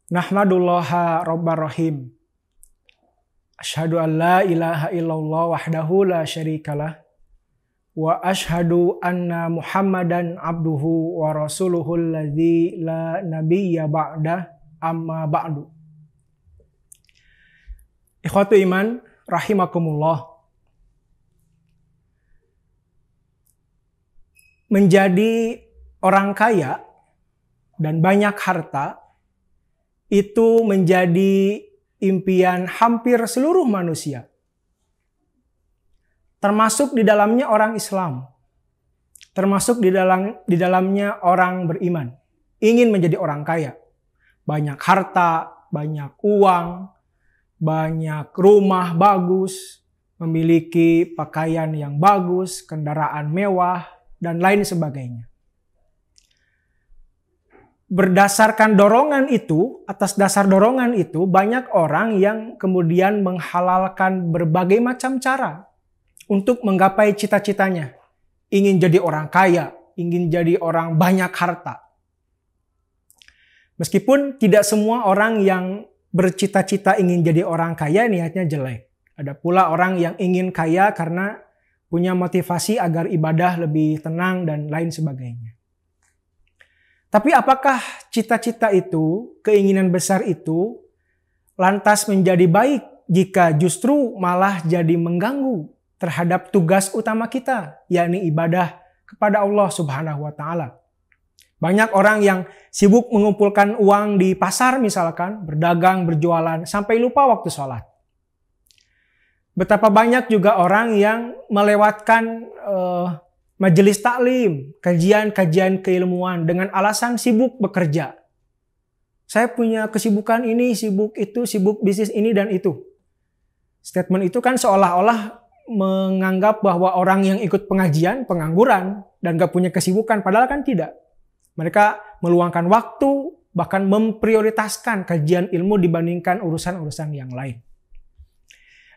Nahmadullaha Rabbar Rahim. Asyhadu an la ilaha illallah wahdahu la syarikalah. Wa asyhadu anna Muhammadan abduhu wa rasuluhul ladzi la nabiyya ba'dah, amma ba'du. Ikhwatu iman rahimakumullah. Menjadi orang kaya dan banyak harta itu menjadi impian hampir seluruh manusia. Termasuk di dalamnya orang Islam. Termasuk di dalamnya orang beriman. Ingin menjadi orang kaya. Banyak harta, banyak uang, banyak rumah bagus, memiliki pakaian yang bagus, kendaraan mewah, dan lain sebagainya. Berdasarkan dorongan itu, atas dasar dorongan itu, banyak orang yang kemudian menghalalkan berbagai macam cara untuk menggapai cita-citanya. Ingin jadi orang kaya, ingin jadi orang banyak harta. Meskipun tidak semua orang yang bercita-cita ingin jadi orang kaya niatnya jelek. Ada pula orang yang ingin kaya karena punya motivasi agar ibadah lebih tenang dan lain sebagainya. Tapi apakah cita-cita itu, keinginan besar itu, lantas menjadi baik jika justru malah jadi mengganggu terhadap tugas utama kita, yakni ibadah kepada Allah Subhanahu wa Ta'ala? Banyak orang yang sibuk mengumpulkan uang di pasar misalkan, berdagang, berjualan, sampai lupa waktu sholat. Betapa banyak juga orang yang melewatkan majelis taklim, kajian-kajian keilmuan dengan alasan sibuk bekerja. Saya punya kesibukan ini, sibuk itu, sibuk bisnis ini dan itu. Statement itu kan seolah-olah menganggap bahwa orang yang ikut pengajian pengangguran dan gak punya kesibukan, padahal kan tidak. Mereka meluangkan waktu, bahkan memprioritaskan kajian ilmu dibandingkan urusan-urusan yang lain.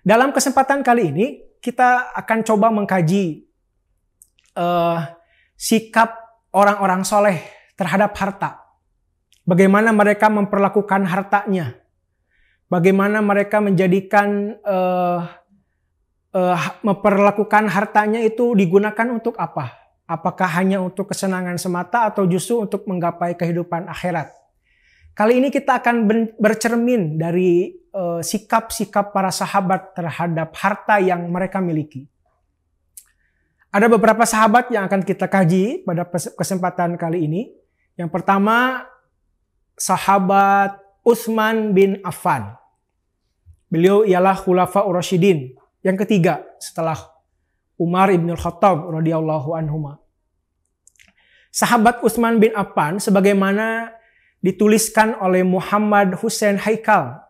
Dalam kesempatan kali ini, kita akan coba mengkaji sikap orang-orang soleh terhadap harta. Bagaimana mereka memperlakukan hartanya. Bagaimana mereka menjadikan memperlakukan hartanya itu digunakan untuk apa? Apakah hanya untuk kesenangan semata atau justru untuk menggapai kehidupan akhirat? Kali ini kita akan bercermin dari sikap-sikap para sahabat terhadap harta yang mereka miliki. Ada beberapa sahabat yang akan kita kaji pada kesempatan kali ini. Yang pertama, sahabat Utsman bin Affan. Beliau ialah Khulafaur Rasyidin. Yang ketiga setelah Umar ibn Khattab radhiyallahu anhuma. Sahabat Utsman bin Affan sebagaimana dituliskan oleh Muhammad Hussein Haikal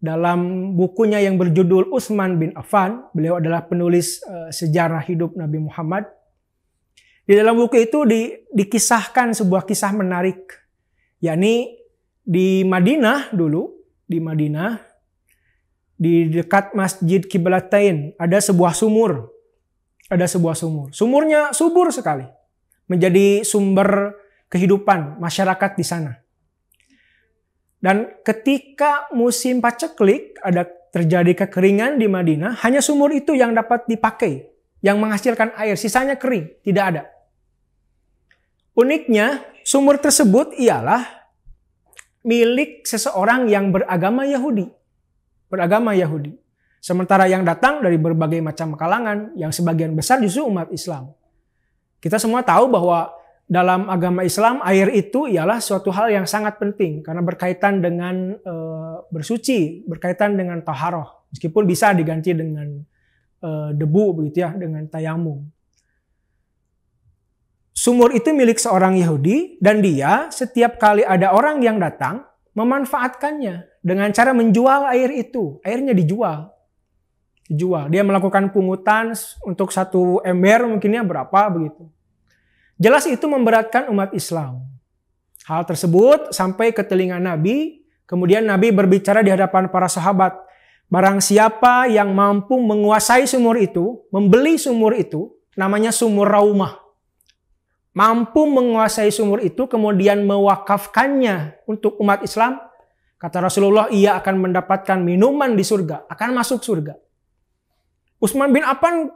dalam bukunya yang berjudul Utsman bin Affan. Beliau adalah penulis sejarah hidup Nabi Muhammad. Di dalam buku itu dikisahkan sebuah kisah menarik. Yakni di Madinah dulu, di dekat Masjid Qiblatain ada sebuah sumur. Sumurnya subur sekali. Menjadi sumber kehidupan masyarakat di sana. Dan ketika musim paceklik, ada terjadi kekeringan di Madinah, hanya sumur itu yang dapat dipakai, yang menghasilkan air, sisanya kering, tidak ada. Uniknya, sumur tersebut ialah milik seseorang yang beragama Yahudi. Sementara yang datang dari berbagai macam kalangan, yang sebagian besar justru umat Islam. Kita semua tahu bahwa dalam agama Islam, air itu ialah suatu hal yang sangat penting karena berkaitan dengan bersuci, berkaitan dengan taharah, meskipun bisa diganti dengan debu begitu ya, dengan tayamum. Sumur itu milik seorang Yahudi dan dia setiap kali ada orang yang datang memanfaatkannya dengan cara menjual air itu. Airnya dijual. Dia melakukan pungutan untuk 1 ember mungkinnya berapa begitu. Jelas itu memberatkan umat Islam. Hal tersebut sampai ke telinga Nabi, kemudian Nabi berbicara di hadapan para sahabat, barang siapa yang mampu menguasai sumur itu, membeli sumur itu, namanya sumur Raumah. Mampu menguasai sumur itu, kemudian mewakafkannya untuk umat Islam, kata Rasulullah, ia akan mendapatkan minuman di surga, akan masuk surga. Utsman bin Affan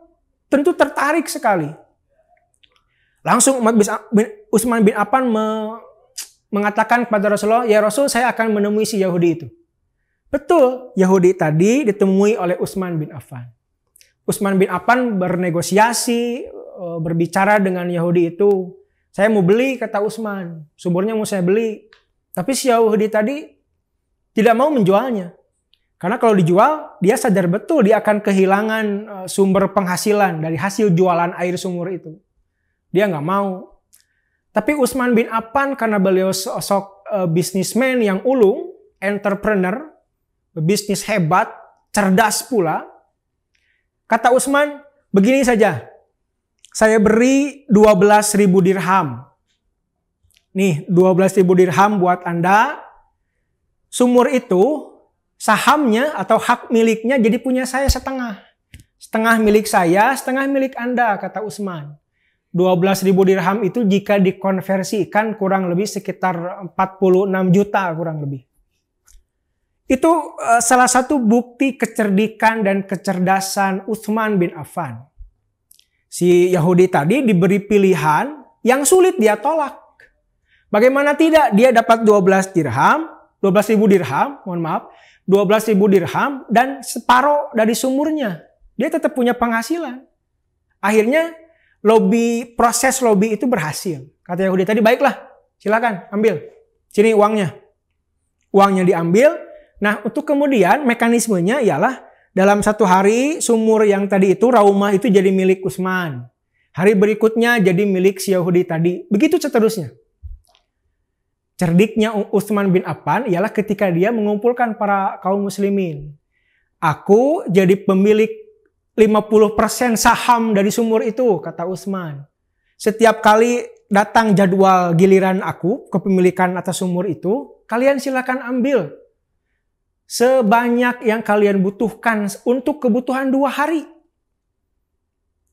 tentu tertarik sekali. Langsung Utsman bin Affan mengatakan kepada Rasulullah, ya Rasul, saya akan menemui si Yahudi itu. Betul, Yahudi tadi ditemui oleh Utsman bin Affan. Utsman bin Affan bernegosiasi, berbicara dengan Yahudi itu. Saya mau beli, kata Utsman. Sumurnya mau saya beli. Tapi si Yahudi tadi tidak mau menjualnya. Karena kalau dijual, dia sadar betul dia akan kehilangan sumber penghasilan dari hasil jualan air sumur itu. Dia nggak mau. Tapi Utsman bin Affan karena beliau sosok bisnismen yang ulung, entrepreneur, bisnis hebat, cerdas pula. Kata Utsman, begini saja. Saya beri 12.000 dirham. Nih, 12.000 dirham buat Anda. Sumur itu, sahamnya atau hak miliknya jadi punya saya setengah. Setengah milik saya, setengah milik Anda, kata Utsman. 12.000 dirham itu jika dikonversikan kurang lebih sekitar 46 juta kurang lebih. Itu salah satu bukti kecerdikan dan kecerdasan Utsman bin Affan. Si Yahudi tadi diberi pilihan yang sulit dia tolak. Bagaimana tidak? Dia dapat 12.000 dirham, mohon maaf, 12.000 dirham dan separuh dari sumurnya. Dia tetap punya penghasilan. Akhirnya proses lobby itu berhasil. Kata Yahudi tadi, baiklah, silakan ambil. Sini uangnya. Uangnya diambil. Nah, untuk kemudian mekanismenya ialah dalam satu hari sumur yang tadi itu, Raumah itu jadi milik Utsman. Hari berikutnya jadi milik si Yahudi tadi. Begitu seterusnya. Cerdiknya Utsman bin Affan ialah ketika dia mengumpulkan para kaum muslimin. Aku jadi pemilik 50% saham dari sumur itu, kata Utsman. Setiap kali datang jadwal giliran aku, kepemilikan atas sumur itu, kalian silakan ambil. Sebanyak yang kalian butuhkan untuk kebutuhan 2 hari.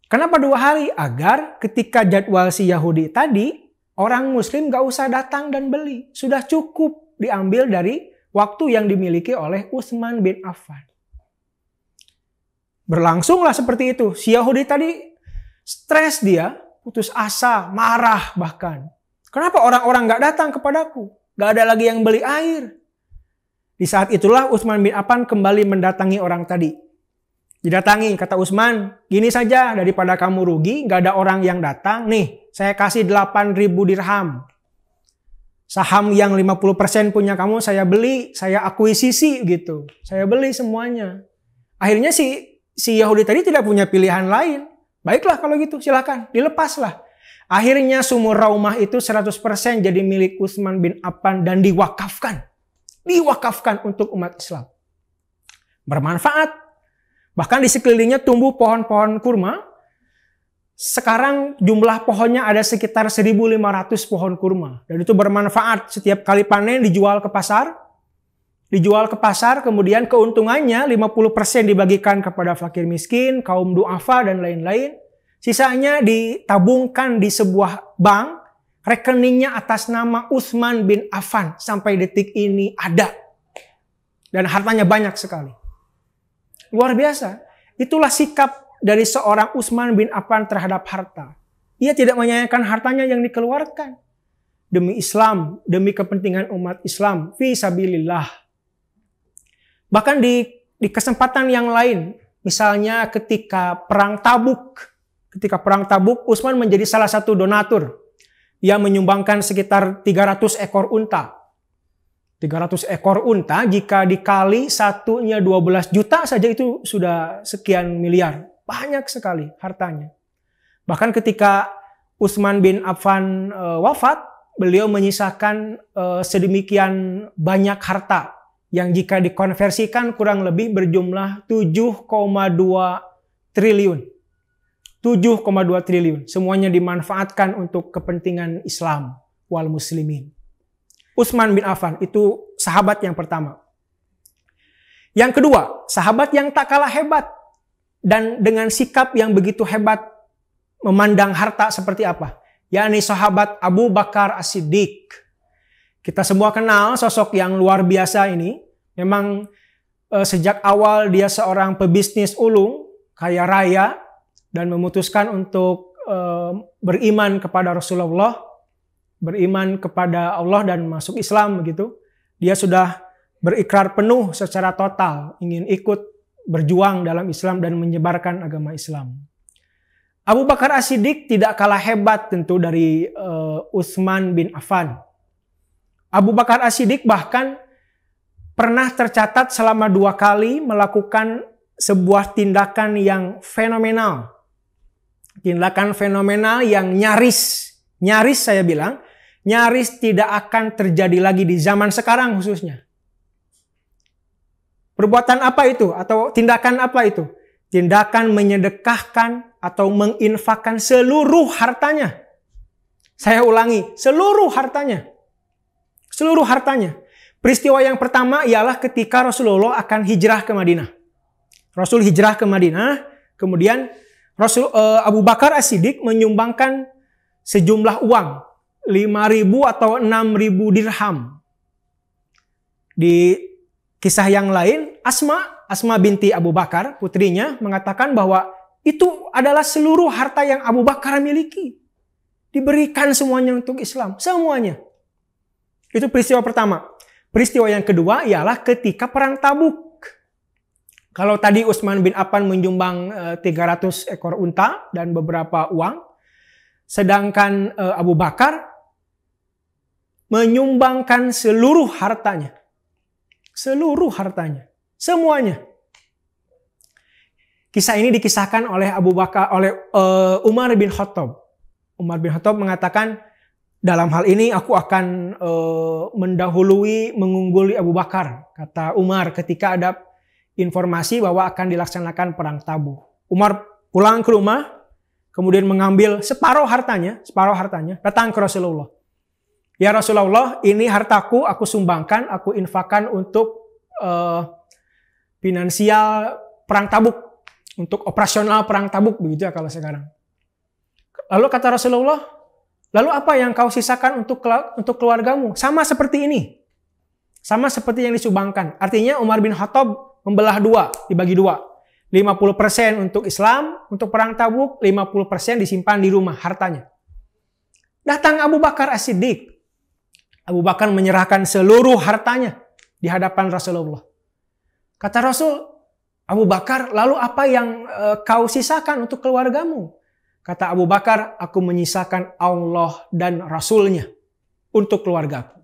Kenapa 2 hari? Agar ketika jadwal si Yahudi tadi, orang muslim gak usah datang dan beli. Sudah cukup diambil dari waktu yang dimiliki oleh Utsman bin Affan. Berlangsunglah seperti itu. Si Yahudi tadi stres dia, putus asa, marah bahkan. Kenapa orang-orang gak datang kepadaku? Gak ada lagi yang beli air. Di saat itulah Utsman bin Affan kembali mendatangi orang tadi. Didatangi, kata Utsman, gini saja daripada kamu rugi, gak ada orang yang datang. Nih, saya kasih 8.000 dirham. Saham yang 50% punya kamu saya beli, saya akuisisi gitu. Saya beli semuanya. Akhirnya si Yahudi tadi tidak punya pilihan lain. Baiklah kalau gitu, silakan, dilepaslah. Akhirnya sumur Raumah itu 100% jadi milik Utsman bin Affan dan diwakafkan. Diwakafkan untuk umat Islam. Bermanfaat. Bahkan di sekelilingnya tumbuh pohon-pohon kurma. Sekarang jumlah pohonnya ada sekitar 1.500 pohon kurma. Dan itu bermanfaat. Setiap kali panen dijual ke pasar. Dijual ke pasar, kemudian keuntungannya 50% dibagikan kepada fakir miskin, kaum duafa, dan lain-lain. Sisanya ditabungkan di sebuah bank. Rekeningnya atas nama Utsman bin Affan sampai detik ini ada. Dan hartanya banyak sekali. Luar biasa. Itulah sikap dari seorang Utsman bin Affan terhadap harta. Ia tidak menyayangkan hartanya yang dikeluarkan. Demi Islam, demi kepentingan umat Islam. Fi sabilillah. Bahkan di kesempatan yang lain. Misalnya ketika Perang Tabuk. Ketika Perang Tabuk, Utsman menjadi salah satu donatur. Ia menyumbangkan sekitar 300 ekor unta. 300 ekor unta jika dikali satunya 12 juta saja itu sudah sekian miliar. Banyak sekali hartanya. Bahkan ketika Utsman bin Affan wafat, beliau menyisakan sedemikian banyak harta yang jika dikonversikan kurang lebih berjumlah 7,2 triliun. 7,2 triliun. Semuanya dimanfaatkan untuk kepentingan Islam wal muslimin. Utsman bin Affan itu sahabat yang pertama. Yang kedua, sahabat yang tak kalah hebat dan dengan sikap yang begitu hebat memandang harta seperti apa? Yakni sahabat Abu Bakar As-Siddiq. Kita semua kenal sosok yang luar biasa ini. Memang sejak awal dia seorang pebisnis ulung, kaya raya, dan memutuskan untuk beriman kepada Rasulullah, beriman kepada Allah dan masuk Islam begitu. Dia sudah berikrar penuh secara total ingin ikut berjuang dalam Islam dan menyebarkan agama Islam. Abu Bakar As-Siddiq tidak kalah hebat tentu dari Utsman bin Affan. Abu Bakar As-Siddiq bahkan pernah tercatat selama 2 kali melakukan sebuah tindakan yang fenomenal. Tindakan fenomenal yang nyaris saya bilang, nyaris tidak akan terjadi lagi di zaman sekarang khususnya. Perbuatan apa itu? Atau tindakan apa itu? Tindakan menyedekahkan atau menginfakkan seluruh hartanya. Saya ulangi, seluruh hartanya. Seluruh hartanya. Peristiwa yang pertama ialah ketika Rasulullah akan hijrah ke Madinah. Rasul hijrah ke Madinah, kemudian Abu Bakar As-Siddiq menyumbangkan sejumlah uang 5.000 atau 6.000 dirham. Di kisah yang lain, Asma binti Abu Bakar, putrinya, mengatakan bahwa itu adalah seluruh harta yang Abu Bakar miliki. Diberikan semuanya untuk Islam, semuanya. Itu peristiwa pertama. Peristiwa yang kedua ialah ketika perang Tabuk. Kalau tadi Utsman bin Affan menyumbang 300 ekor unta dan beberapa uang, sedangkan Abu Bakar menyumbangkan seluruh hartanya. Seluruh hartanya. Semuanya. Kisah ini dikisahkan oleh Umar bin Khattab. Umar bin Khattab mengatakan, dalam hal ini aku akan mengungguli Abu Bakar. Kata Umar ketika ada informasi bahwa akan dilaksanakan perang Tabuk. Umar pulang ke rumah, kemudian mengambil separuh hartanya, datang ke Rasulullah. Ya Rasulullah, ini hartaku, aku sumbangkan, aku infakkan untuk finansial perang Tabuk, untuk operasional perang Tabuk, begitu ya kalau sekarang. Lalu kata Rasulullah, lalu apa yang kau sisakan untuk keluargamu? Sama seperti ini. Sama seperti yang disumbangkan. Artinya Umar bin Khattab membelah dibagi dua. 50% untuk Islam, untuk perang Tabuk, 50% disimpan di rumah, hartanya. Datang Abu Bakar As-Siddiq. Abu Bakar menyerahkan seluruh hartanya di hadapan Rasulullah. Kata Rasul, Abu Bakar, lalu apa yang kau sisakan untuk keluargamu? Kata Abu Bakar, aku menyisakan Allah dan Rasulnya untuk keluargaku.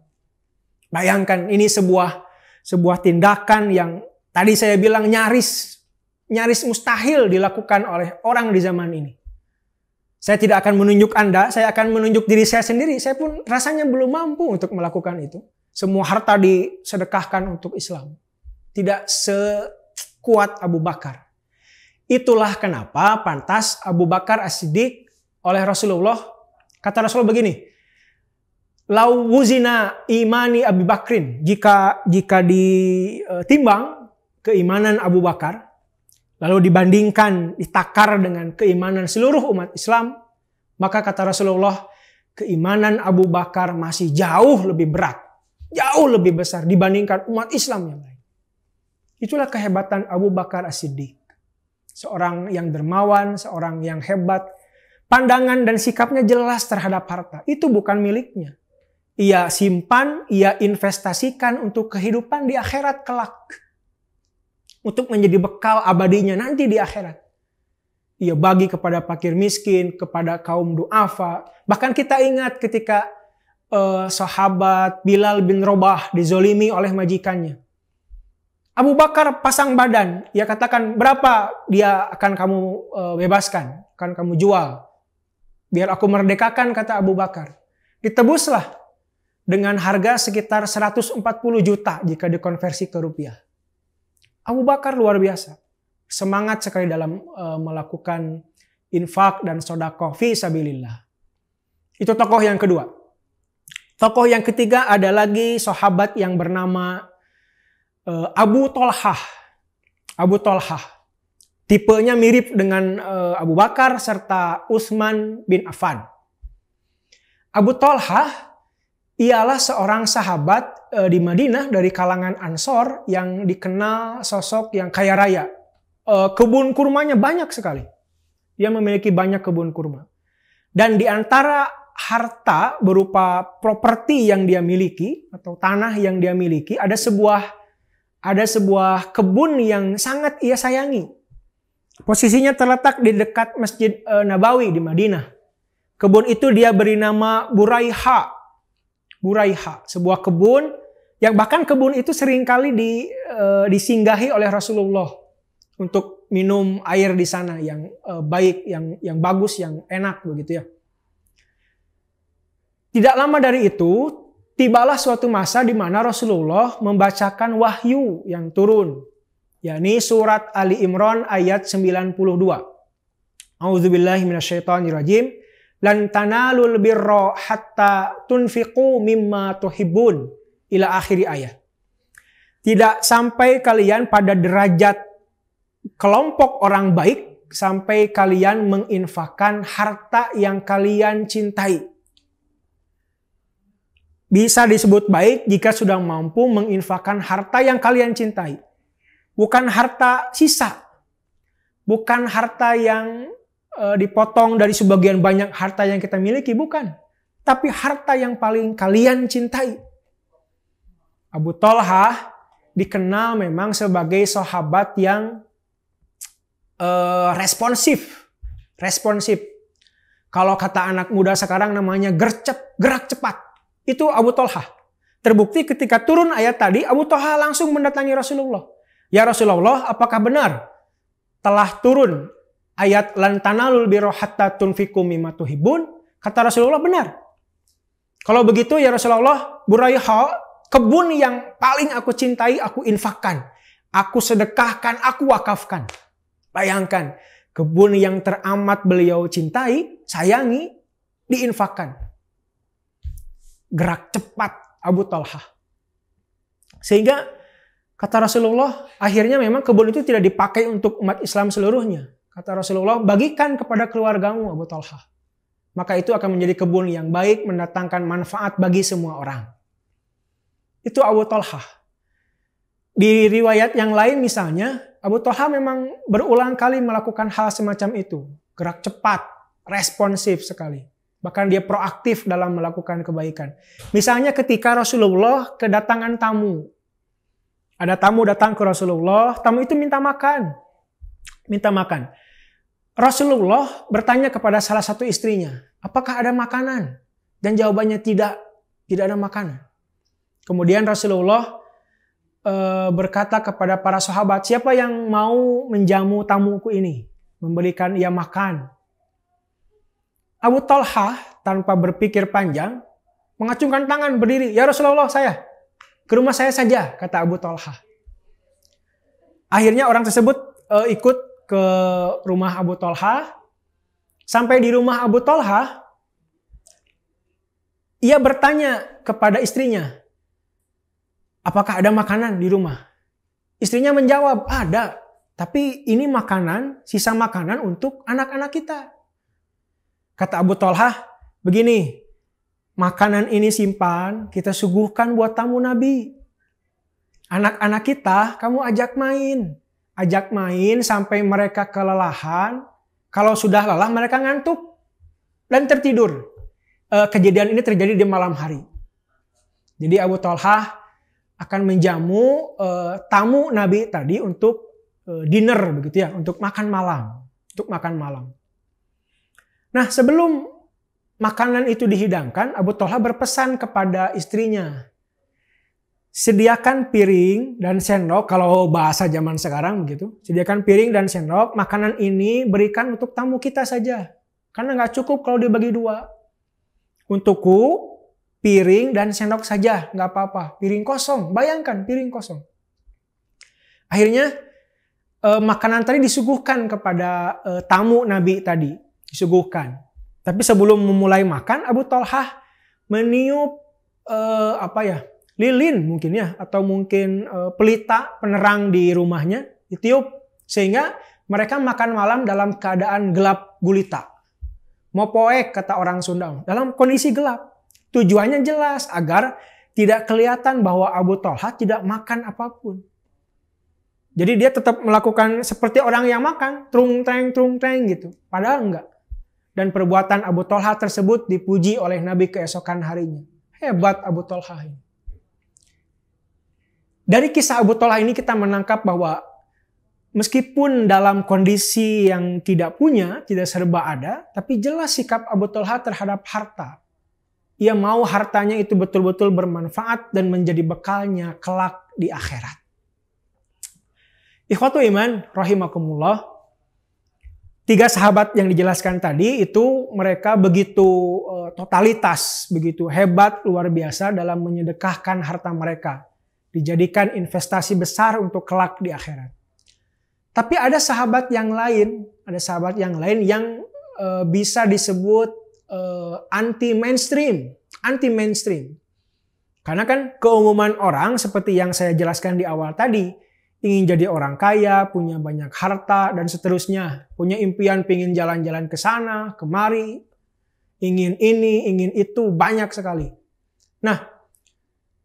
Bayangkan, ini sebuah tindakan yang tadi saya bilang nyaris mustahil dilakukan oleh orang di zaman ini. Saya tidak akan menunjuk Anda, saya akan menunjuk diri saya sendiri. Saya pun rasanya belum mampu untuk melakukan itu. Semua harta disedekahkan untuk Islam. Tidak sekuat Abu Bakar. Itulah kenapa pantas Abu Bakar As-Siddiq oleh Rasulullah, kata Rasulullah begini, lau wuzina imani Abu Bakrin, jika ditimbang keimanan Abu Bakar, lalu dibandingkan, ditakar dengan keimanan seluruh umat Islam, maka kata Rasulullah, keimanan Abu Bakar masih jauh lebih berat, jauh lebih besar dibandingkan umat Islam yang lain. Itulah kehebatan Abu Bakar As-Siddiq. Seorang yang dermawan, seorang yang hebat. Pandangan dan sikapnya jelas terhadap harta. Itu bukan miliknya. Ia simpan, ia investasikan untuk kehidupan di akhirat kelak. Untuk menjadi bekal abadinya nanti di akhirat. Ia bagi kepada fakir miskin, kepada kaum du'afa. Bahkan kita ingat ketika sahabat Bilal bin Rabah dizolimi oleh majikannya. Abu Bakar pasang badan, ia katakan berapa dia akan kamu bebaskan, akan kamu jual. Biar aku merdekakan, kata Abu Bakar. Ditebuslah dengan harga sekitar 140 juta jika dikonversi ke rupiah. Abu Bakar luar biasa. Semangat sekali dalam melakukan infak dan sedekah fi sabilillah. Itu tokoh yang kedua. Tokoh yang ketiga ada lagi sahabat yang bernama Abu Thalhah. Abu Thalhah. Tipenya mirip dengan Abu Bakar serta Utsman bin Affan. Abu Thalhah ialah seorang sahabat di Madinah dari kalangan Ansor yang dikenal sosok yang kaya raya. Kebun kurmanya banyak sekali. Dia memiliki banyak kebun kurma. Dan di antara harta berupa properti yang dia miliki atau tanah yang dia miliki, ada sebuah kebun yang sangat ia sayangi. Posisinya terletak di dekat Masjid Nabawi di Madinah. Kebun itu dia beri nama Buraiha. Buraiha, sebuah kebun yang bahkan kebun itu seringkali disinggahi oleh Rasulullah untuk minum air di sana yang baik, yang bagus, yang enak begitu ya. Tidak lama dari itu, tibalah suatu masa di mana Rasulullah membacakan wahyu yang turun, yakni surat Ali Imran ayat 92. A'udzubillahi minasyaitonirrajim. Lan tanalul birra hatta tunfiqu mimma tuhibbun ila akhiri ayat. Tidak sampai kalian pada derajat kelompok orang baik sampai kalian menginfakkan harta yang kalian cintai. Bisa disebut baik jika sudah mampu menginfakkan harta yang kalian cintai. Bukan harta sisa. Bukan harta yang dipotong dari sebagian banyak harta yang kita miliki, bukan. Tapi harta yang paling kalian cintai. Abu Thalhah dikenal memang sebagai sahabat yang responsif. Kalau kata anak muda sekarang namanya gerak cepat. Itu Abu Thalhah. Terbukti ketika turun ayat tadi, Abu Thalhah langsung mendatangi Rasulullah. Ya Rasulullah, apakah benar telah turun ayat lan tanalul birra hatta tunfiqu mimma tuhibbun? Kata Rasulullah, benar. Kalau begitu ya Rasulullah, Buraiha, kebun yang paling aku cintai, aku infakkan. Aku sedekahkan, aku wakafkan. Bayangkan, kebun yang teramat beliau cintai, sayangi, diinfakkan. Gerak cepat Abu Thalhah. Sehingga kata Rasulullah, akhirnya memang kebun itu tidak dipakai untuk umat Islam seluruhnya. Kata Rasulullah, bagikan kepada keluargamu Abu Thalhah. Maka itu akan menjadi kebun yang baik, mendatangkan manfaat bagi semua orang. Itu Abu Thalhah. Di riwayat yang lain misalnya, Abu Thalhah memang berulang kali melakukan hal semacam itu. Gerak cepat, responsif sekali. Bahkan dia proaktif dalam melakukan kebaikan. Misalnya ketika Rasulullah kedatangan tamu. Ada tamu datang ke Rasulullah, tamu itu minta makan. Rasulullah bertanya kepada salah satu istrinya, apakah ada makanan? Dan jawabannya tidak ada makanan. Kemudian Rasulullah berkata kepada para sahabat, siapa yang mau menjamu tamuku ini? Memberikan ia makan. Abu Thalhah tanpa berpikir panjang, mengacungkan tangan berdiri. Ya Rasulullah, saya. Ke rumah saya saja, kata Abu Thalhah. Akhirnya orang tersebut ikut ke rumah Abu Thalhah. Sampai di rumah Abu Thalhah, ia bertanya kepada istrinya, apakah ada makanan di rumah? Istrinya menjawab, ada. Tapi ini makanan, sisa makanan untuk anak-anak kita. Kata Abu Thalhah, begini, makanan ini simpan, kita suguhkan buat tamu Nabi. Anak-anak kita, kamu ajak main. Ajak main sampai mereka kelelahan. Kalau sudah lelah, mereka ngantuk dan tertidur. Kejadian ini terjadi di malam hari. Jadi Abu Thalhah akan menjamu tamu Nabi tadi untuk dinner, begitu ya, untuk makan malam. Nah, sebelum makanan itu dihidangkan, Abu Thalhah berpesan kepada istrinya, sediakan piring dan sendok, kalau bahasa zaman sekarang begitu, sediakan piring dan sendok, makanan ini berikan untuk tamu kita saja. Karena nggak cukup kalau dibagi dua. Untukku, piring dan sendok saja, nggak apa-apa. Piring kosong, bayangkan piring kosong. Akhirnya makanan tadi disuguhkan kepada tamu Nabi tadi, disuguhkan. Tapi sebelum memulai makan, Abu Thalhah meniup lilin mungkin ya, atau mungkin pelita penerang di rumahnya ditiup, sehingga mereka makan malam dalam keadaan gelap gulita. Mopoek kata orang Sunda, dalam kondisi gelap. Tujuannya jelas agar tidak kelihatan bahwa Abu Thalhah tidak makan apapun. Jadi dia tetap melakukan seperti orang yang makan, trung treng gitu. Padahal enggak. Dan perbuatan Abu Thalhah tersebut dipuji oleh Nabi keesokan harinya. Hebat Abu Thalhah ini. Dari kisah Abu Thalhah ini kita menangkap bahwa meskipun dalam kondisi yang tidak punya, tidak serba ada, tapi jelas sikap Abu Thalhah terhadap harta. Ia mau hartanya itu betul-betul bermanfaat dan menjadi bekalnya kelak di akhirat. Ikhwatu iman, rahimakumullah. 3 sahabat yang dijelaskan tadi itu mereka begitu totalitas, begitu hebat, luar biasa dalam menyedekahkan harta mereka. Dijadikan investasi besar untuk kelak di akhirat. Tapi ada sahabat yang lain yang bisa disebut anti-mainstream. Karena kan keumuman orang seperti yang saya jelaskan di awal tadi, ingin jadi orang kaya, punya banyak harta, dan seterusnya. Punya impian pengen jalan-jalan ke sana, kemari. Ingin ini, ingin itu, banyak sekali. Nah,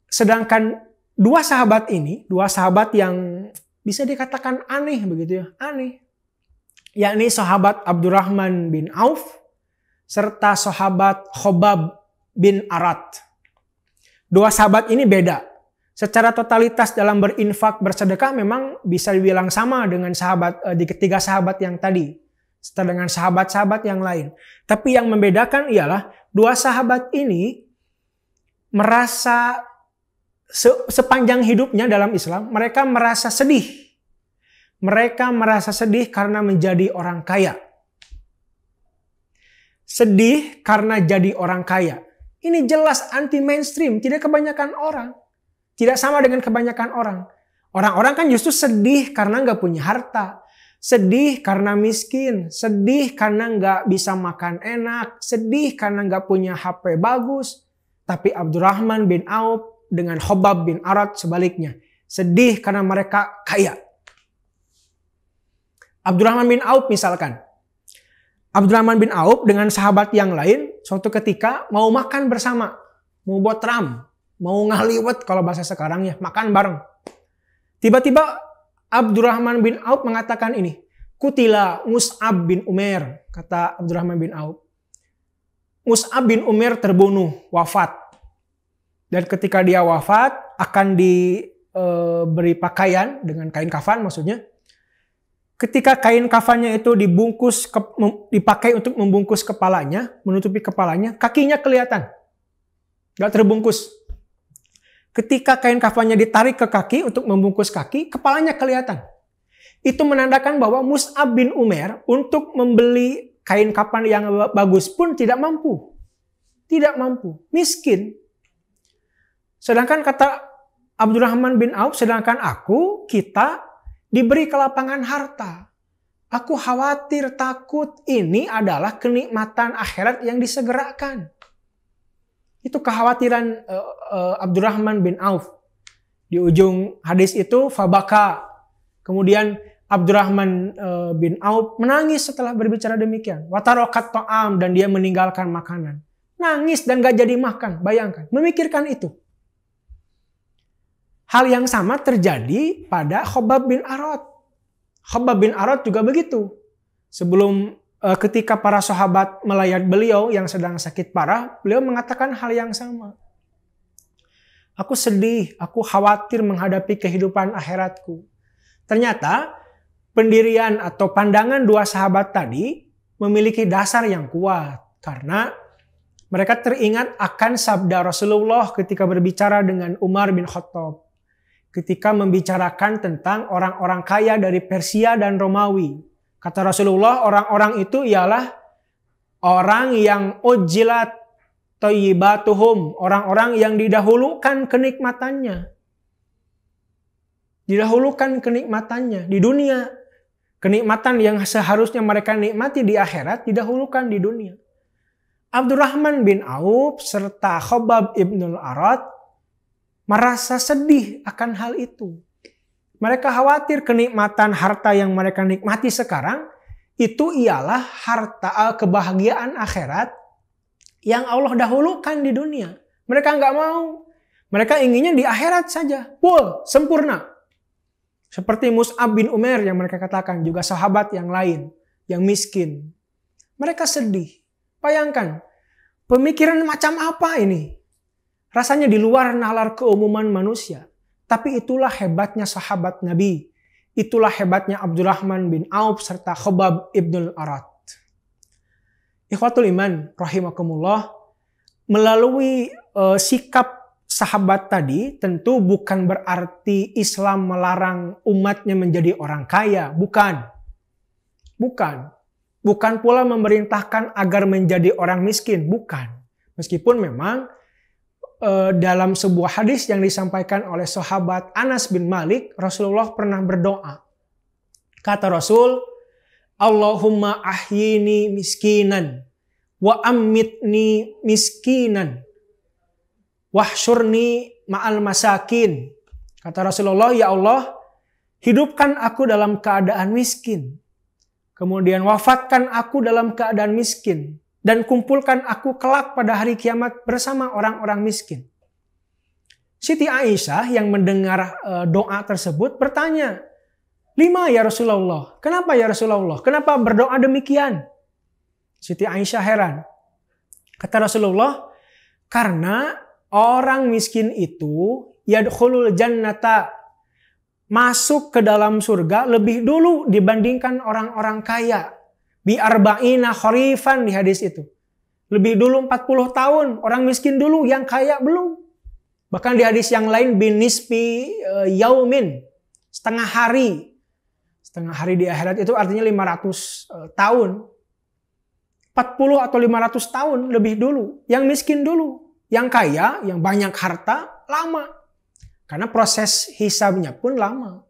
sedangkan 2 sahabat ini, 2 sahabat yang bisa dikatakan aneh begitu ya, aneh. Yakni sahabat Abdurrahman bin Auf, serta sahabat Khobab bin Arat. 2 sahabat ini beda. Secara totalitas dalam berinfak bersedekah memang bisa dibilang sama dengan di ketiga sahabat yang tadi. Serta dengan sahabat-sahabat yang lain. Tapi yang membedakan ialah 2 sahabat ini merasa sepanjang hidupnya dalam Islam mereka merasa sedih. Mereka merasa sedih karena menjadi orang kaya. Sedih karena jadi orang kaya. Ini jelas anti-mainstream, tidak kebanyakan orang. Tidak sama dengan kebanyakan orang. Orang-orang kan justru sedih karena nggak punya harta. Sedih karena miskin. Sedih karena nggak bisa makan enak. Sedih karena nggak punya HP bagus. Tapi Abdurrahman bin Auf dengan Khobab bin Arat sebaliknya. Sedih karena mereka kaya. Abdurrahman bin Auf misalkan. Abdurrahman bin Auf dengan sahabat yang lain suatu ketika mau makan bersama. Mau buat ram. Mau ngaliwet kalau bahasa sekarang ya, makan bareng. Tiba-tiba Abdurrahman bin Auf mengatakan ini. Kutila Mus'ab bin Umair, kata Abdurrahman bin Auf. Mus'ab bin Umair terbunuh, wafat. Dan ketika dia wafat akan diberi pakaian dengan kain kafan maksudnya. Ketika kain kafannya itu dipakai untuk membungkus kepalanya, menutupi kepalanya, kakinya kelihatan. Gak terbungkus. Ketika kain kafannya ditarik ke kaki untuk membungkus kaki, kepalanya kelihatan. Itu menandakan bahwa Mus'ab bin Umair untuk membeli kain kafan yang bagus pun tidak mampu. Tidak mampu. Miskin. Sedangkan kata Abdurrahman bin Auf, sedangkan kita diberi kelapangan harta. Aku khawatir, takut ini adalah kenikmatan akhirat yang disegerakan. Itu kekhawatiran Abdurrahman bin Auf. Di ujung hadis itu, fabaka. Kemudian Abdurrahman bin Auf menangis setelah berbicara demikian. Watarokat ta'am, dan dia meninggalkan makanan. Nangis dan gak jadi makan. Bayangkan, memikirkan itu. Hal yang sama terjadi pada Khobab bin Arat. Khobab bin Arat juga begitu. Sebelum ketika para sahabat melayat beliau yang sedang sakit parah, beliau mengatakan hal yang sama. Aku sedih, aku khawatir menghadapi kehidupan akhiratku. Ternyata pendirian atau pandangan 2 sahabat tadi memiliki dasar yang kuat. Karena mereka teringat akan sabda Rasulullah ketika berbicara dengan Umar bin Khattab. Ketika membicarakan tentang orang-orang kaya dari Persia dan Romawi. Kata Rasulullah, orang-orang itu ialah orang yang ujilat thayyibatuhum, orang-orang yang didahulukan kenikmatannya. Didahulukan kenikmatannya di dunia, Kenikmatan yang seharusnya mereka nikmati di akhirat didahulukan di dunia. Abdurrahman bin Auf serta Khabbab ibnul Arat merasa sedih akan hal itu. Mereka khawatir kenikmatan harta yang mereka nikmati sekarang itu ialah harta kebahagiaan akhirat yang Allah dahulukan di dunia. Mereka nggak mau. Mereka inginnya di akhirat saja. Full, sempurna. Seperti Mus'ab bin Umair yang mereka katakan, juga sahabat yang lain, yang miskin. Mereka sedih. Bayangkan, pemikiran macam apa ini? Rasanya di luar nalar keumuman manusia. Tapi itulah hebatnya sahabat Nabi. Itulah hebatnya Abdurrahman bin Auf serta Khabbab ibnul Arat. Ikhwatul iman, rahimakumullah, melalui sikap sahabat tadi tentu bukan berarti Islam melarang umatnya menjadi orang kaya. Bukan. Bukan pula memerintahkan agar menjadi orang miskin. Bukan. Meskipun memang dalam sebuah hadis yang disampaikan oleh sahabat Anas bin Malik, Rasulullah pernah berdoa. Kata Rasul, Allahumma ahyini miskinan wa ammitni miskinan wahsyurni ma'al masakin. Kata Rasulullah, ya Allah, hidupkan aku dalam keadaan miskin. Kemudian wafatkan aku dalam keadaan miskin. Dan kumpulkan aku kelak pada hari kiamat bersama orang-orang miskin. Siti Aisyah yang mendengar doa tersebut bertanya, "Lima ya Rasulullah, kenapa ya Rasulullah? Kenapa berdoa demikian?" Siti Aisyah heran. Kata Rasulullah, karena orang miskin itu yadkhulul jannata, masuk ke dalam surga lebih dulu dibandingkan orang-orang kaya. Bi arba'ina kharifan di hadis itu. Lebih dulu 40 tahun, orang miskin dulu, yang kaya belum. Bahkan di hadis yang lain binisbi yaumin, setengah hari. Setengah hari di akhirat itu artinya 500 tahun. 40 atau 500 tahun lebih dulu. Yang miskin dulu. Yang kaya, yang banyak harta, lama. Karena proses hisabnya pun lama.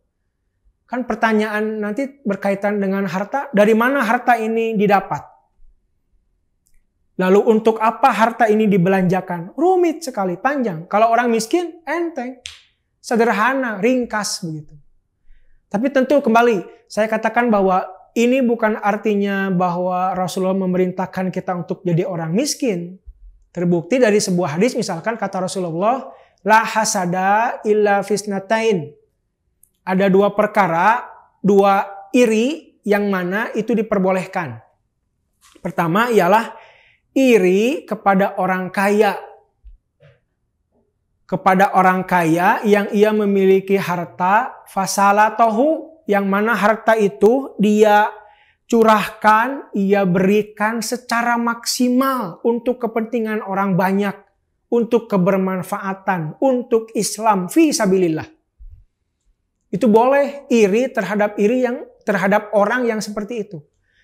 Kan pertanyaan nanti berkaitan dengan harta. Dari mana harta ini didapat? Lalu untuk apa harta ini dibelanjakan? Rumit sekali, panjang. Kalau orang miskin, enteng. Sederhana, ringkas begitu. Tapi tentu kembali, saya katakan bahwa ini bukan artinya bahwa Rasulullah memerintahkan kita untuk jadi orang miskin. Terbukti dari sebuah hadis, misalkan kata Rasulullah, la hasada illa fisnatain. Ada dua perkara, dua iri yang mana itu diperbolehkan. Pertama ialah iri kepada orang kaya. Kepada orang kaya yang ia memiliki harta, fasalatohu, yang mana harta itu dia curahkan, ia berikan secara maksimal untuk kepentingan orang banyak, untuk kebermanfaatan, untuk Islam, fi sabilillah. Itu boleh iri terhadap orang yang seperti itu.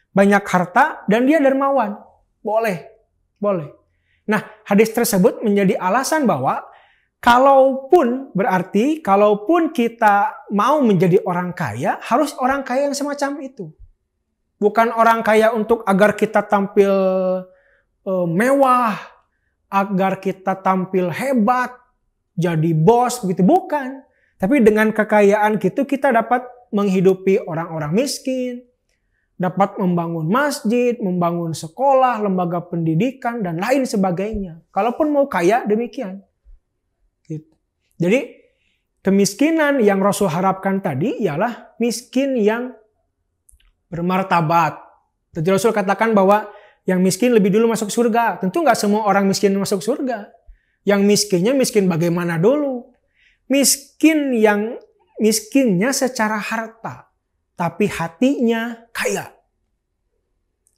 Banyak harta dan dia dermawan. Boleh. Nah, hadis tersebut menjadi alasan bahwa kalaupun kita mau menjadi orang kaya, harus orang kaya yang semacam itu. Bukan orang kaya untuk agar kita tampil mewah, agar kita tampil hebat, jadi bos begitu, bukan. Tapi dengan kekayaan gitu kita dapat menghidupi orang-orang miskin, dapat membangun masjid, membangun sekolah, lembaga pendidikan, dan lain sebagainya. Kalaupun mau kaya, demikian. Gitu. Jadi kemiskinan yang Rasul harapkan tadi ialah miskin yang bermartabat. Jadi Rasul katakan bahwa yang miskin lebih dulu masuk surga. Tentu nggak semua orang miskin masuk surga. Yang miskinnya miskin bagaimana dulu? Miskin yang miskinnya secara harta, tapi hatinya kaya.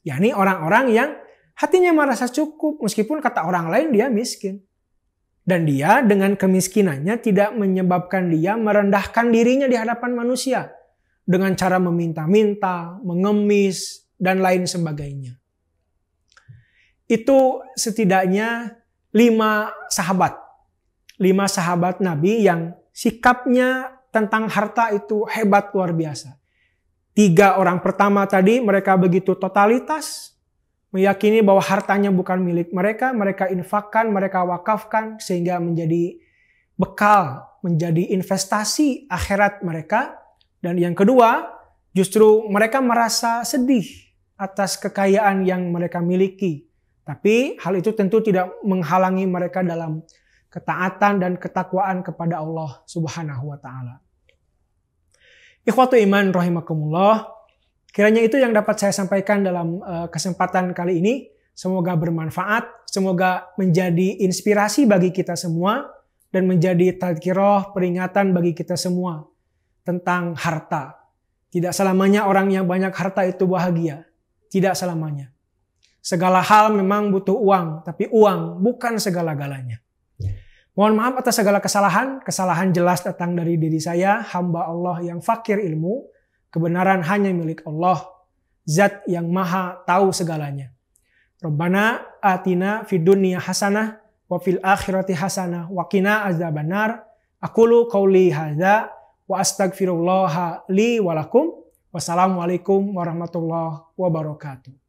yakni orang-orang yang hatinya merasa cukup meskipun kata orang lain dia miskin. Dan dia dengan kemiskinannya tidak menyebabkan dia merendahkan dirinya di hadapan manusia dengan cara meminta-minta, mengemis, dan lain sebagainya. Itu setidaknya 5 sahabat. 5 sahabat Nabi yang sikapnya tentang harta itu hebat luar biasa. 3 orang pertama tadi mereka begitu totalitas, meyakini bahwa hartanya bukan milik mereka, mereka infakkan, mereka wakafkan sehingga menjadi bekal, menjadi investasi akhirat mereka. Dan yang kedua, justru mereka merasa sedih atas kekayaan yang mereka miliki. Tapi hal itu tentu tidak menghalangi mereka dalam ketaatan dan ketakwaan kepada Allah Subhanahu wa taala. Ikhwatu iman rahimakumullah, kiranya itu yang dapat saya sampaikan dalam kesempatan kali ini. Semoga bermanfaat, semoga menjadi inspirasi bagi kita semua dan menjadi tadzkirah, peringatan bagi kita semua tentang harta. Tidak selamanya orang yang banyak harta itu bahagia. Tidak selamanya. Segala hal memang butuh uang, tapi uang bukan segala-galanya. Mohon maaf atas segala kesalahan. Kesalahan jelas datang dari diri saya, hamba Allah yang fakir ilmu. Kebenaran hanya milik Allah, Zat yang maha tahu segalanya. Rabbana atina fid dunya hasanah wa fil akhirati hasanah wa qina azabannar. Aqulu qauli hadza wa astaghfirullah li wa lakum. Wassalamualaikum warahmatullahi wabarakatuh.